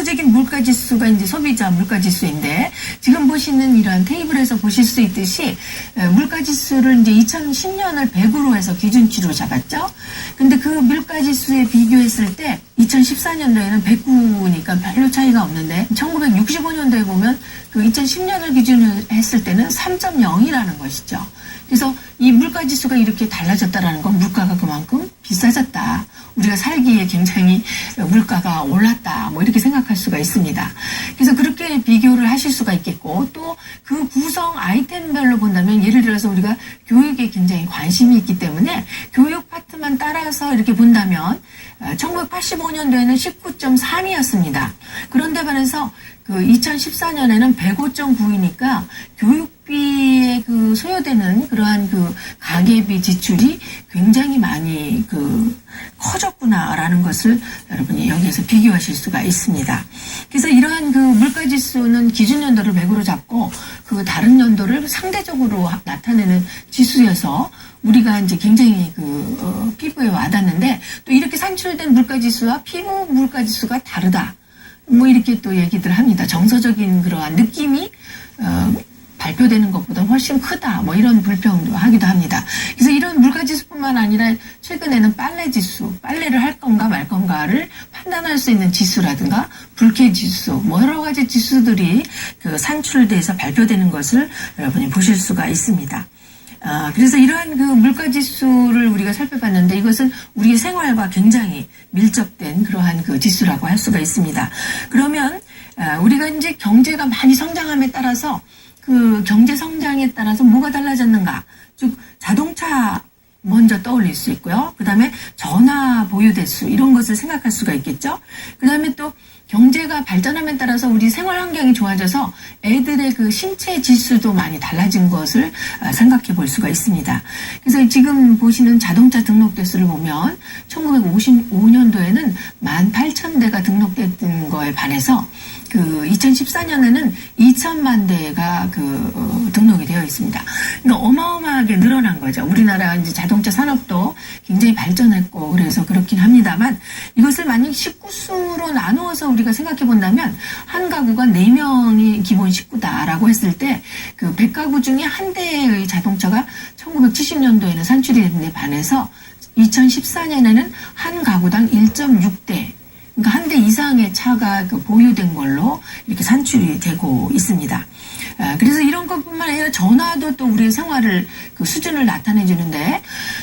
정서적인 물가지수가 이제 소비자 물가지수인데 지금 보시는 이런 테이블에서 보실 수 있듯이 물가지수를 이제 2010년을 100으로 해서 기준치로 잡았죠. 근데 그 물가지수에 비교했을 때 2014년도에는 109니까 별로 차이가 없는데 1965년도에 보면 그 2010년을 기준으로 했을 때는 3.0이라는 것이죠. 그래서 이 물가지수가 이렇게 달라졌다라는 건 물가가 그만큼 비싸졌다. 우리가 살기에 굉장히 물가가 올랐다. 뭐 이렇게 생각할 수가 있습니다. 그래서 그렇게 비교를 하실 수가 있겠고 또 그 구성 아이템별로 본다면 예를 들어서 우리가 교육에 굉장히 관심이 있기 때문에 교육 파트만 따라서 이렇게 본다면 1985년도에는 19.3이었습니다. 그런데 반해서 그 2014년에는 105.9이니까 교육비에 그 소요되는 그러한 그 가계비 지출이 굉장히 많이 그 커졌구나라는 것을 여러분이 여기에서 비교하실 수가 있습니다. 그래서 이러한 그 물가지수는 기준 연도를 100으로 잡고 그 다른 연도를 상대적으로 나타내는 지수여서 우리가 이제 굉장히 피부에 와닿는데 또 이렇게 산출된 물가지수와 피부 물가지수가 다르다. 뭐 이렇게 또 얘기들 합니다. 정서적인 그러한 느낌이 발표되는 것보다 훨씬 크다. 뭐 이런 불평도 하기도 합니다. 그래서 이런 물가지수뿐만 아니라 최근에는 빨래지수, 빨래를 할 건가 말 건가를 판단할 수 있는 지수라든가 불쾌지수, 뭐 여러 가지 지수들이 그 산출돼서 발표되는 것을 여러분이 보실 수가 있습니다. 그래서 이러한 그 물가지수를 우리가 살펴봤는데 이것은 우리의 생활과 굉장히 밀접된 그러한 그 지수라고 할 수가 있습니다. 그러면 우리가 이제 경제가 많이 성장함에 따라서 그 경제 성장에 따라서 뭐가 달라졌는가? 즉 자동차 먼저 떠올릴 수 있고요. 그 다음에 전화 보유 대수 이런 것을 생각할 수가 있겠죠. 그 다음에 또 경제가 발전함에 따라서 우리 생활 환경이 좋아져서 애들의 그 신체 지수도 많이 달라진 것을 생각해 볼 수가 있습니다. 그래서 지금 보시는 자동차 등록 대수를 보면 1955년도에는 18,000대가 등록됐던 거에 반해서 그 2014년에는 2천만 대가 등록이 되어 있습니다. 그러니까 어마어마하게 늘어난 거죠. 우리나라 이제 자동차 산업도 굉장히 발전했고 그래서 그렇긴 합니다만 이것을 만약 식구수로 나누어서 우리가 생각해 본다면 한 가구가 4명이 기본 식구다라고 했을 때 그 100가구 중에 한 대의 자동차가 1970년도에는 산출이 됐는데 반해서 2014년에는 한 가구당 1.6대 그러니까 한 대 이상의 차가 보유된 걸로 이렇게 산출이 되고 있습니다. 그래서 이런 것뿐만 아니라 전화도 또 우리의 생활을 그 수준을 나타내 주는데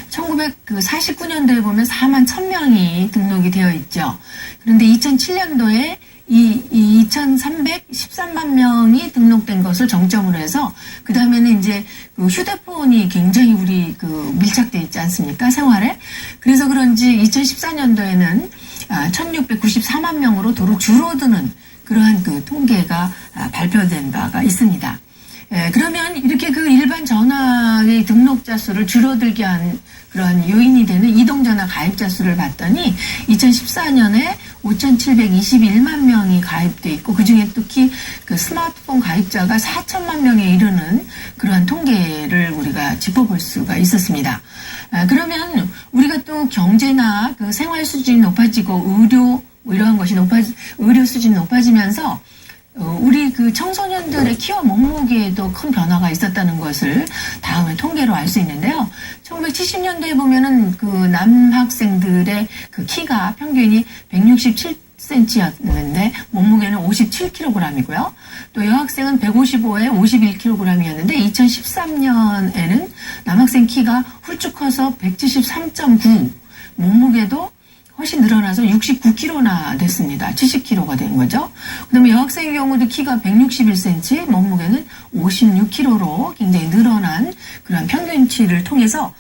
1949년도에 보면 41,000명이 등록이 되어 있죠. 그런데 2007년도에 2,313만 명이 등록된 것을 정점으로 해서 그 다음에는 이제 그 휴대폰이 굉장히 우리 밀착되어 있지 않습니까? 생활에. 그래서 그런지 2014년도에는 1,694만 명으로 도로 줄어드는 그러한 그 통계가 발표된 바가 있습니다. 그러면 이렇게 그 일반 전화의 등록자 수를 줄어들게 한 그런 요인이 되는 이동전화 가입자 수를 봤더니 2014년에 5,721만 명이 가입돼 있고 그중에 특히 그 스마트폰 가입자가 4천만 명에 이르는 그러한 통계를 우리가 짚어볼 수가 있었습니다. 그러면 우리가 또 경제나 그 생활 수준이 높아지고 의료 뭐 이러한 것이 의료 수준이 높아지면서 우리 그 청소년들의 키와 몸무게에도 큰 변화가 있었다는 것을 다음에 통계로 알 수 있는데요. 1970년도에 보면은 그 남학생들의 그 키가 평균이 167cm였는데 몸무게는 57kg이고요. 또 여학생은 155에 51kg이었는데 2013년에는 남학생 키가 훌쩍 커서 173.9 몸무게도 훨씬 늘어나서 69kg나 됐습니다. 70kg가 된 거죠. 그 다음에 여학생의 경우도 키가 161cm, 몸무게는 56kg로 굉장히 늘어난 그런 평균치를 통해서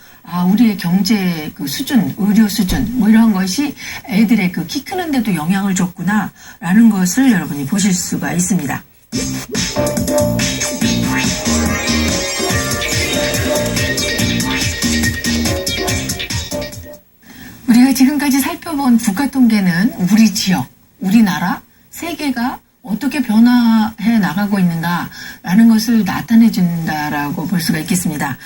우리의 경제 그 수준, 의료 수준, 뭐 이런 것이 애들의 그 키 크는데도 영향을 줬구나, 라는 것을 여러분이 보실 수가 있습니다. 우리가 지금까지 살펴본 국가 통계는 우리 지역, 우리나라, 세계가 어떻게 변화해 나가고 있는가라는 것을 나타내 준다라고 볼 수가 있겠습니다.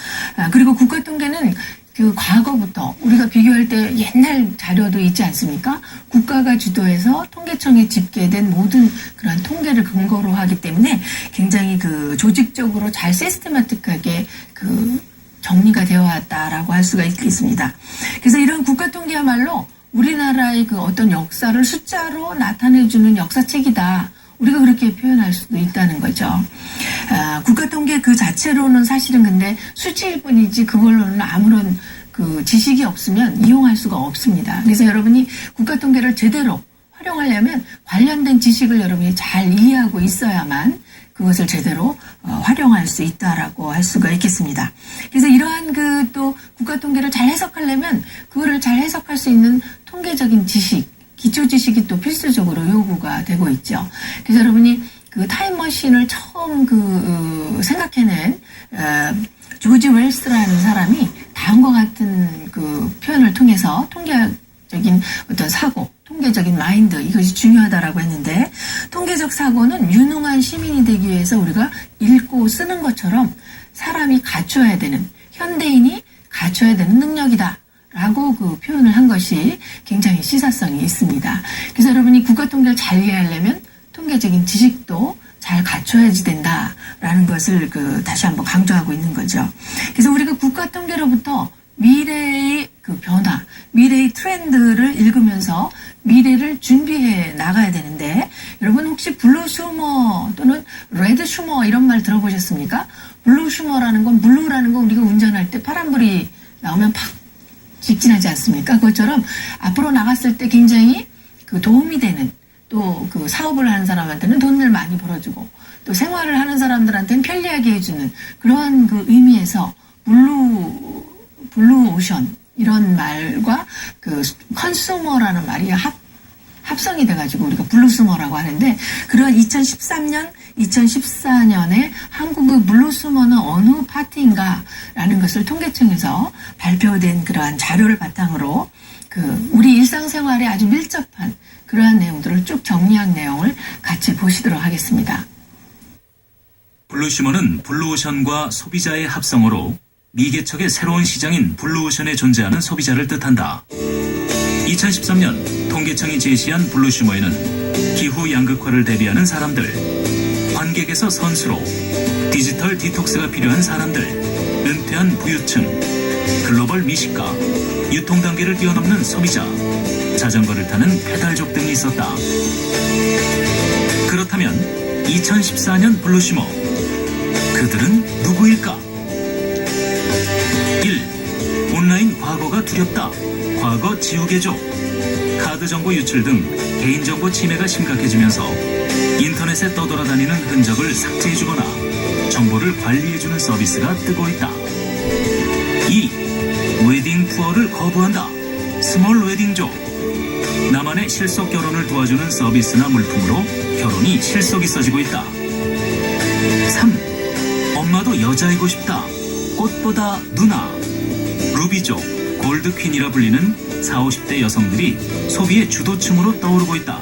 그리고 국가 통계는 그 과거부터 우리가 비교할 때 옛날 자료도 있지 않습니까? 국가가 주도해서 통계청에 집계된 모든 그런 통계를 근거로 하기 때문에 굉장히 그 조직적으로 잘 시스테마틱하게 그 정리가 되어 왔다라고 할 수가 있겠습니다. 그래서 이런 국가통계야말로 우리나라의 그 어떤 역사를 숫자로 나타내주는 역사책이다. 우리가 그렇게 표현할 수도 있다는 거죠. 국가통계 그 자체로는 사실은 근데 수치일 뿐이지 그걸로는 아무런 그 지식이 없으면 이용할 수가 없습니다. 그래서 여러분이 국가통계를 제대로 활용하려면 관련된 지식을 여러분이 잘 이해하고 있어야만 그것을 제대로 활용할 수 있다라고 할 수가 있겠습니다. 그래서 이러한 그 또 국가통계를 잘 해석하려면 그거를 잘 해석할 수 있는 통계적인 지식, 기초 지식이 또 필수적으로 요구가 되고 있죠. 그래서 여러분이 그 타임머신을 처음 생각해낸 조지 웰스라는 사람이 다음과 같은 그 표현을 통해서 통계적인 어떤 사고, 통계적인 마인드 이것이 중요하다라고 했는데 통계적 사고는 유능한 시민이 되기 위해서 우리가 읽고 쓰는 것처럼 사람이 갖춰야 되는 현대인이 갖춰야 되는 능력이다. 라고 그 표현을 한 것이 굉장히 시사성이 있습니다. 그래서 여러분이 국가통계를 잘 이해하려면 통계적인 지식도 잘 갖춰야지 된다라는 것을 다시 한번 강조하고 있는 거죠. 그래서 우리가 국가통계로부터 미래의 그 변화, 미래의 트렌드를 읽으면서 미래를 준비해 나가야 되는데 여러분 혹시 블루 슈머 또는 레드 슈머 이런 말 들어보셨습니까? 블루 슈머라는 건 블루라는 건 우리가 운전할 때 파란불이 나오면 팍 직진하지 않습니까? 그것처럼 앞으로 나갔을 때 굉장히 그 도움이 되는 또 그 사업을 하는 사람한테는 돈을 많이 벌어주고 또 생활을 하는 사람들한테는 편리하게 해주는 그러한 그 의미에서 블루 오션 이런 말과 그 컨슈머라는 말이 합성이 돼가지고 우리가 블루스머라고 하는데 그런 2013년, 2014년에 한국의 블루스머는 어느 파트인가라는 것을 통계청에서 발표된 그러한 자료를 바탕으로 우리 일상생활에 아주 밀접한 그러한 내용들을 쭉 정리한 내용을 같이 보시도록 하겠습니다. 블루시머는 블루오션과 소비자의 합성어로 미개척의 새로운 시장인 블루오션에 존재하는 소비자를 뜻한다. 2013년 통계청이 제시한 블루시머에는 기후 양극화를 대비하는 사람들, 관객에서 선수로, 디지털 디톡스가 필요한 사람들, 은퇴한 부유층, 글로벌 미식가, 유통 단계를 뛰어넘는 소비자, 자전거를 타는 페달족 등이 있었다. 그렇다면 2014년 블루시머, 그들은 누구일까? 1. 온라인 과거가 두렵다. 과거 지우개족. 카드 정보 유출 등 개인정보 침해가 심각해지면서 인터넷에 떠돌아다니는 흔적을 삭제해주거나 정보를 관리해주는 서비스가 뜨고 있다. 2. 웨딩 푸어를 거부한다. 스몰 웨딩족. 나만의 실속 결혼을 도와주는 서비스나 물품으로 결혼이 실속이 써지고 있다. 3. 엄마도 여자이고 싶다. 꽃보다 누나. 루비족, 골드퀸이라 불리는 40, 50대 여성들이 소비의 주도층으로 떠오르고 있다.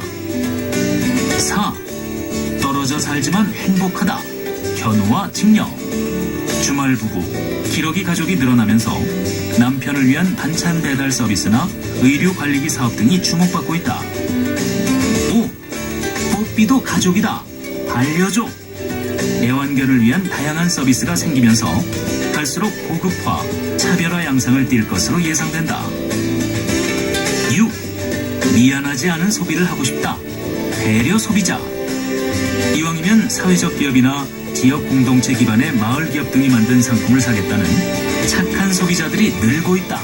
4. 떨어져 살지만 행복하다. 견우와 직녀. 주말부부, 기러기 가족이 늘어나면서 남편을 위한 반찬 배달 서비스나 의류 관리기 사업 등이 주목받고 있다. 5. 뽀삐도 가족이다. 반려족. 애완견을 위한 다양한 서비스가 생기면서 갈수록 고급화, 차별화 양상을 띌 것으로 예상된다. 6. 미안하지 않은 소비를 하고 싶다. 배려 소비자. 이왕이면 사회적 기업이나 지역 공동체 기반의 마을 기업 등이 만든 상품을 사겠다는 착한 소비자들이 늘고 있다.